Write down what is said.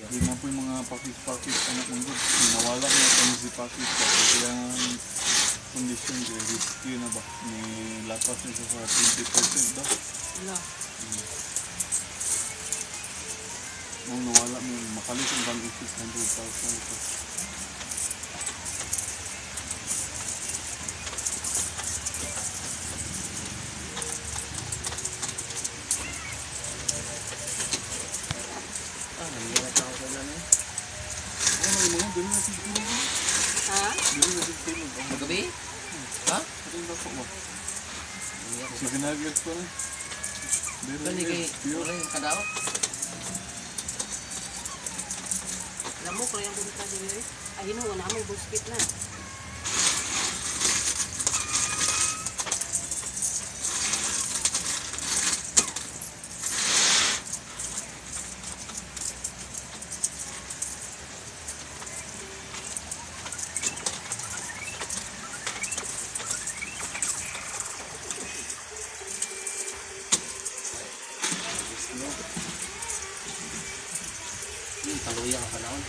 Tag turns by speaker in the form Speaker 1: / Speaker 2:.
Speaker 1: Di na po yung mga pakit-pakit anak ng good. Nawala na kami si pakit. Kaya ang kondisyon kaya risky na ba? May lapas na siya sa 20% ba?
Speaker 2: Wala.
Speaker 1: Nung nawala mo, makalis ang bang isip 100,000 ito.
Speaker 3: Nangyayat na ako sa ulan eh.
Speaker 1: Ano yung mga gano'n natin tulog?
Speaker 2: Ha?
Speaker 1: Gano'n natin tulog.
Speaker 3: Magabi? Ha?
Speaker 1: Ito yung dapat ba? Kasi ginaglag ko na.
Speaker 3: Gani kay wala yung kadaot.
Speaker 2: Alam mo, kaya yung punta din yun. Ay, hinuwa na may buskit na.
Speaker 3: Kaluyang ang panahon.